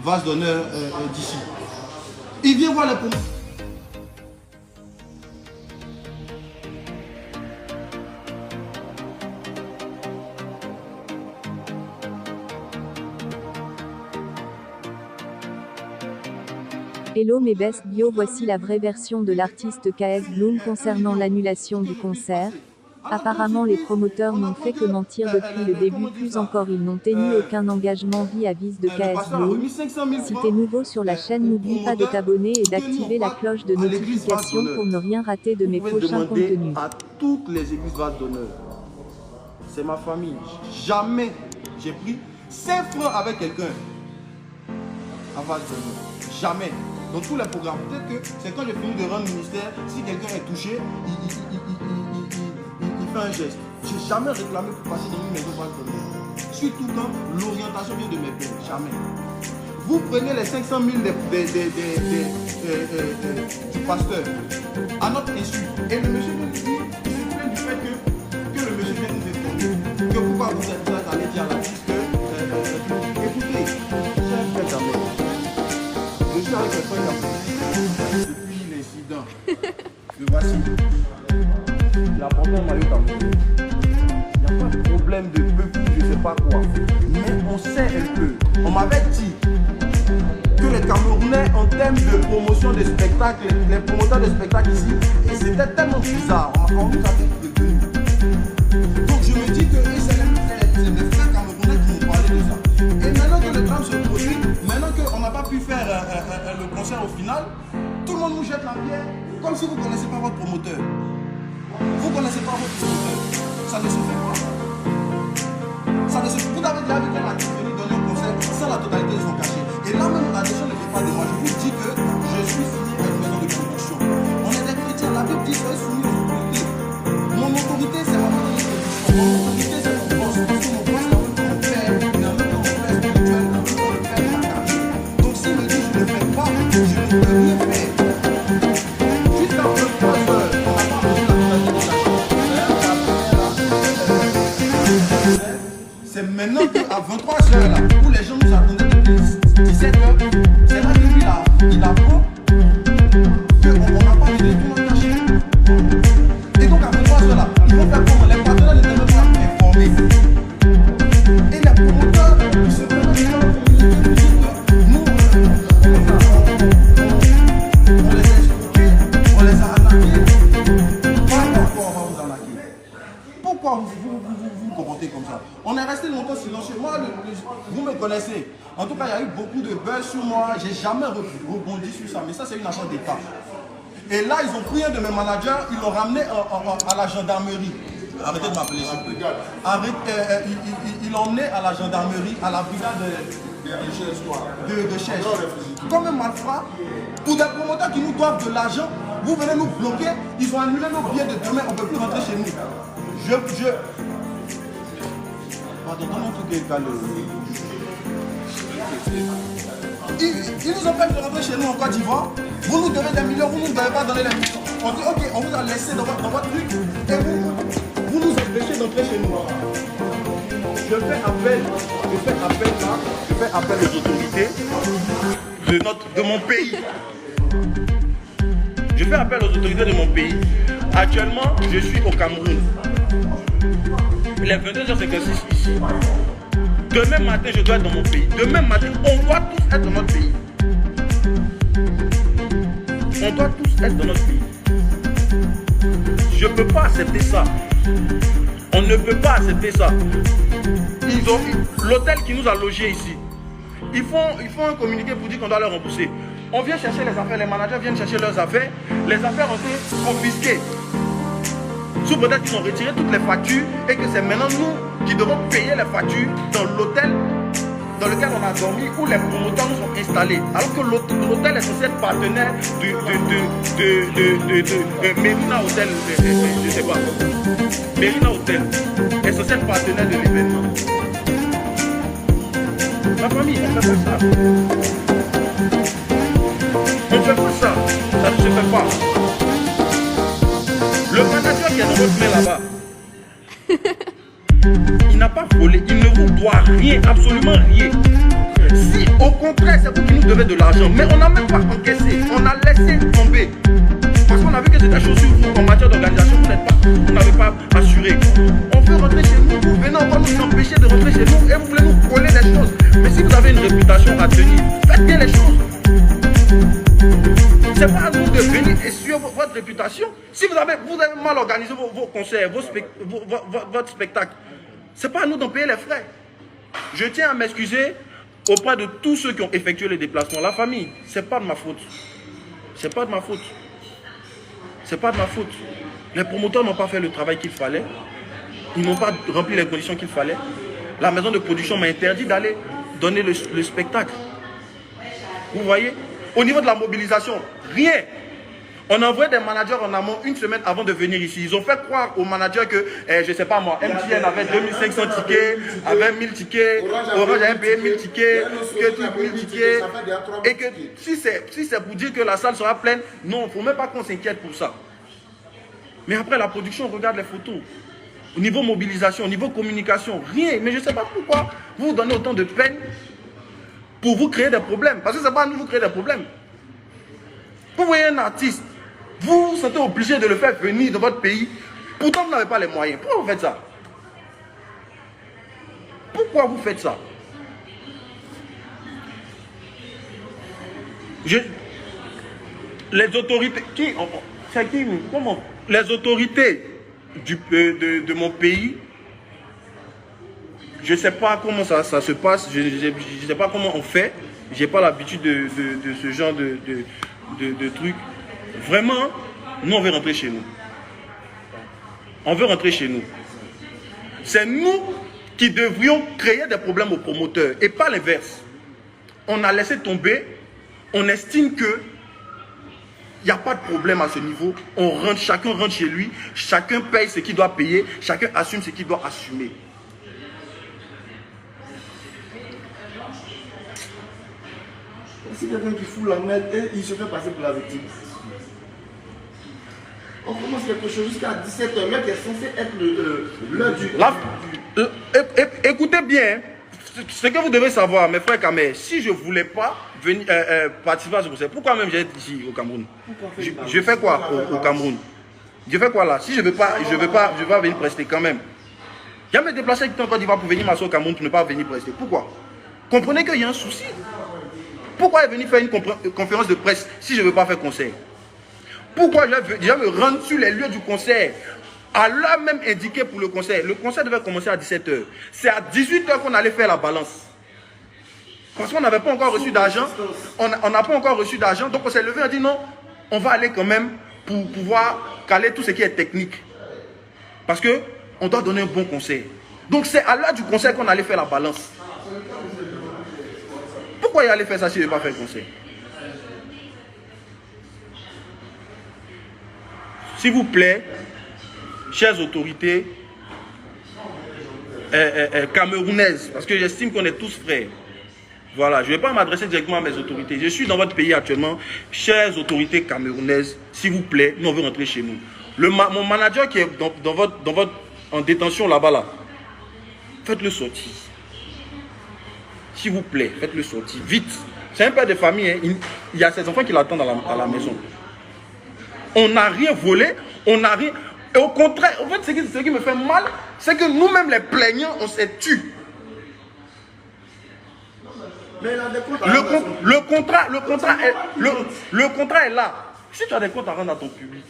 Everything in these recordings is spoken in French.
vase d'honneur d'ici. Il vient voir les promoteurs. Hello mes best bio, voici la vraie version de l'artiste KS Bloom concernant l'annulation du concert. Apparemment les promoteurs n'ont fait que mentir depuis le début, plus encore ils n'ont tenu aucun engagement vis-à-vis de KS Bloom. Si t'es nouveau sur la chaîne, n'oublie pas de t'abonner et d'activer la cloche de notification pour ne rien rater de mes prochains contenus. À toutes les églises vase d'honneur, c'est ma famille. Jamais j'ai pris 5 francs avec quelqu'un à vase d'honneur. Jamais. Dans tous les programmes, peut-être que c'est quand j'ai fini de rendre ministère, si quelqu'un est touché, il fait un geste. J'ai jamais réclamé pour passer dans une maison vase d'honneur. Surtout quand l'orientation vient de mes pères. Jamais. Vous prenez les 500 000 du pasteur à notre insu. Et le monsieur nous dit, il se plaint du fait que le monsieur vient nous informer. Que pourquoi vous êtes allé dire à l'artiste que, écoutez, chers frères amis, je suis avec le frère depuis l'incident. Le voici. Il a porté un maillot camerounais. Il n'y a pas de problème de peuple, je ne sais pas quoi. Mais on sait un peu. On m'avait dit que les Camerounais, en termes de promotion de spectacles, les promoteurs de spectacles ici, et c'était tellement bizarre. On nous a dit de tenue. Donc je me dis que c'est les frères camerounais qui m'ont parlé de ça. Et maintenant que le drame se produit, maintenant qu'on n'a pas pu faire le concert au final, tout le monde nous jette la pierre comme si vous ne connaissez pas votre promoteur. Vous ne connaissez pas votre promoteur. Ça ne se fait pas. Ça ne se fait pas. Vous avez déjà vu quelqu'un qui est venu donner un concert sans la totalité de son cachet. Et là même, la décision ne fait pas de moi. Je vous dis que je suis signé à une maison de production. On est des chrétiens. La Bible dit que je suis soumis aux autorités. Mon autorité, c'est ma maison de production. Mon autorité, c'est mon boss. Parce que mon boss, c'est mon père. Il a même mon père spirituel. Il a même mon père de ma carrière. Donc s'il me dit que je ne le fais pas, je ne peux rien faire. Jusqu'à 23 heures, on n'a pas reçu la totalité de la chambre. C'est maintenant qu'à 23 heures, là, où les gens nous attendaient depuis 17 heures, c'est là que lui, il apprend qu'on n'a pas vidé tout notre cachet. Et donc à 23 heures, là, ils vont faire comment? Les partenaires n'étaient même pas informés. Et les promoteurs, ils se permettent de faire nous, on les a expliqués, on les a attaqués. Pourquoi on va vous attaquer? Pourquoi vous comportez comme ça? On est resté longtemps silencieux. Moi, vous me connaissez. En tout cas, il y a eu beaucoup de buzz sur moi. J'ai jamais rebondi sur ça. Mais ça, c'est une agence d'État. Et là, ils ont pris un de mes managers. Ils l'ont ramené à la gendarmerie. Arrêtez de m'appeler s'il vous plaît. Ils l'ont emmené à la gendarmerie, à la brigade de Chèche. Comme un malfrat, pour des promoteurs qui nous doivent de l'argent, vous venez nous bloquer. Ils ont annulé nos billets de demain. On ne peut plus rentrer chez nous. Pardon, comment tout est calé? Ils nous empêchent de rentrer chez nous en Côte d'Ivoire. Vous nous donnez des millions, vous ne nous devez pas donner les millions. On dit ok, on vous a laissé dans votre truc et vous nous empêchez d'entrer chez nous. Je fais appel aux autorités de mon pays. Je fais appel aux autorités de mon pays. Actuellement, je suis au Cameroun. Il est 22h56 ici. Demain matin, je dois être dans mon pays. Demain matin, on doit tous être dans notre pays. On doit tous être dans notre pays. Je ne peux pas accepter ça. On ne peut pas accepter ça. Ils ont l'hôtel qui nous a logés ici. Ils font un communiqué pour dire qu'on doit leur rembourser. On vient chercher les affaires, les managers viennent chercher leurs affaires. Les affaires ont été confisquées. Sous peut-être qu'ils ont retiré toutes les factures et que c'est maintenant nous qui devons payer les factures dans l'hôtel dans lequel on a dormi, où les promoteurs nous sont installés. Alors que l'hôtel est censé être partenaire de Mérina Hotel, je ne sais pas. Mérina Hotel est censé être partenaire de l'événement. Ma famille, on ne fait pas ça. On ne fait pas ça. Ça ne se fait pas. Le manager qui est dans votre main là-bas, il n'a pas volé, il ne vous doit rien, absolument rien. Si au contraire, c'est vous qui nous devez de l'argent, mais on n'a même pas encaissé, on a laissé tomber. Parce qu'on a vu que c'était chaud sur vous en matière d'organisation, vous n'avez pas assuré. On veut rentrer chez nous, vous venez encore nous empêcher de rentrer chez nous et vous voulez nous coller des choses. Mais si vous avez une réputation à tenir, faites bien les choses. C'est pas à nous de venir essuyer votre réputation. Si vous avez mal organisé vos concerts, votre spectacle, c'est pas à nous d'en payer les frais. Je tiens à m'excuser auprès de tous ceux qui ont effectué les déplacements. La famille, c'est pas de ma faute. C'est pas de ma faute. C'est pas de ma faute. Les promoteurs n'ont pas fait le travail qu'il fallait. Ils n'ont pas rempli les conditions qu'il fallait. La maison de production m'a interdit d'aller donner le spectacle. Vous voyez? Au niveau de la mobilisation, rien. On a envoyé des managers en amont une semaine avant de venir ici. Ils ont fait croire aux managers que, je ne sais pas moi, MTN avait 2500 tickets, avait 1000 tickets, Orange avait payé 1000 tickets, que 1000 tickets. Et que si c'est pour dire que la salle sera pleine, non, il ne faut même pas qu'on s'inquiète pour ça. Mais après la production, on regarde les photos. Au niveau mobilisation, au niveau communication, rien. Mais je ne sais pas pourquoi vous vous donnez autant de peine pour vous créer des problèmes. Parce que ce n'est pas à nous vous créer des problèmes. Vous voyez un artiste, vous vous sentez obligé de le faire venir dans votre pays, pourtant vous n'avez pas les moyens. Pourquoi vous faites ça? Pourquoi vous faites ça? Les autorités, comment? Les autorités de mon pays, je ne sais pas comment ça se passe, je ne sais pas comment on fait, je n'ai pas l'habitude de ce genre de trucs. Vraiment, nous on veut rentrer chez nous. On veut rentrer chez nous. C'est nous qui devrions créer des problèmes aux promoteurs et pas l'inverse. On a laissé tomber, on estime que il n'y a pas de problème à ce niveau. On rentre, chacun rentre chez lui, chacun paye ce qu'il doit payer, chacun assume ce qu'il doit assumer. Si quelqu'un qui fout la merde et il se fait passer pour la victime. On commence quelque chose jusqu'à 17h, l'heure qui est censé être l'heure du... Écoutez bien, ce que vous devez savoir, mes frères Kamer, si je ne voulais pas venir participer à ce concert, pourquoi même j'être ici au Cameroun? Je fais quoi au Cameroun? Je fais quoi là? Si je ne veux pas venir prester quand même. Il y a mes déplacés qui sont en Côte d'Ivoire pour venir m'asseoir au Cameroun pour ne pas venir prester. Pourquoi? Comprenez qu'il y a un souci. Pourquoi est venu faire une conférence de presse si je ne veux pas faire concert? Pourquoi je vais me rendre sur les lieux du concert à l'heure même indiquée pour le concert? Le concert devait commencer à 17h. C'est à 18h qu'on allait faire la balance. Parce qu'on n'avait pas encore reçu d'argent. On n'a pas encore reçu d'argent. Donc on s'est levé et on a dit non, on va aller quand même pour pouvoir caler tout ce qui est technique. Parce qu'on doit donner un bon concert. Donc c'est à l'heure du concert qu'on allait faire la balance. Pourquoi il allait faire ça si je ne vais pas faire le concert? S'il vous plaît, chères autorités camerounaises, parce que j'estime qu'on est tous frères. Voilà, je ne vais pas m'adresser directement à mes autorités. Je suis dans votre pays actuellement. Chères autorités camerounaises, s'il vous plaît, nous on veut rentrer chez nous. Mon manager qui est en détention là-bas, là, faites-le sortir. S'il vous plaît, faites-le sortir. Vite. C'est un père de famille. Hein. Il y a ses enfants qui l'attendent à la maison. On n'a rien volé. On n'a rien... Et au contraire, en fait, ce qui me fait mal, c'est que nous-mêmes, les plaignants, on s'est tués. Le contrat est là. Si tu as des comptes à rendre à ton public,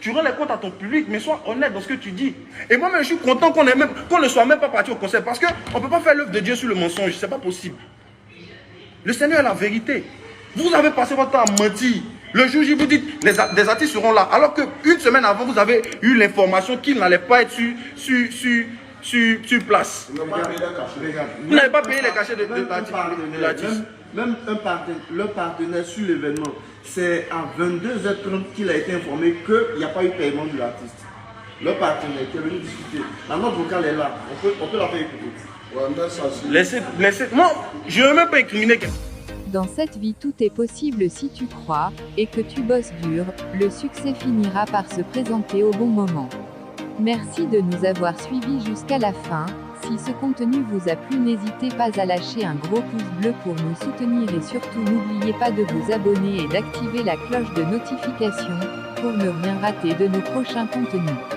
tu rends les comptes à ton public, mais sois honnête dans ce que tu dis. Et moi-même, je suis content qu'on ne soit même pas parti au concert. Parce qu'on ne peut pas faire l'œuvre de Dieu sur le mensonge. Ce n'est pas possible. Le Seigneur est la vérité. Vous avez passé votre temps à mentir. Le jour où vous dites, des artistes seront là. Alors qu'une semaine avant, vous avez eu l'information qu'ils n'allaient pas être sur place. Vous n'avez pas payé les cachets de l'artiste. Même le partenaire sur l'événement, c'est à 22h30 qu'il a été informé qu'il n'y a pas eu paiement de l'artiste. Le partenaire qui est venu discuter. La note vocale est là. On peut la faire écouter. Laissez. Moi, je ne veux même pas incriminer quelqu'un. Dans cette vie, tout est possible si tu crois, et que tu bosses dur, le succès finira par se présenter au bon moment. Merci de nous avoir suivis jusqu'à la fin. Si ce contenu vous a plu, n'hésitez pas à lâcher un gros pouce bleu pour nous soutenir et surtout n'oubliez pas de vous abonner et d'activer la cloche de notification, pour ne rien rater de nos prochains contenus.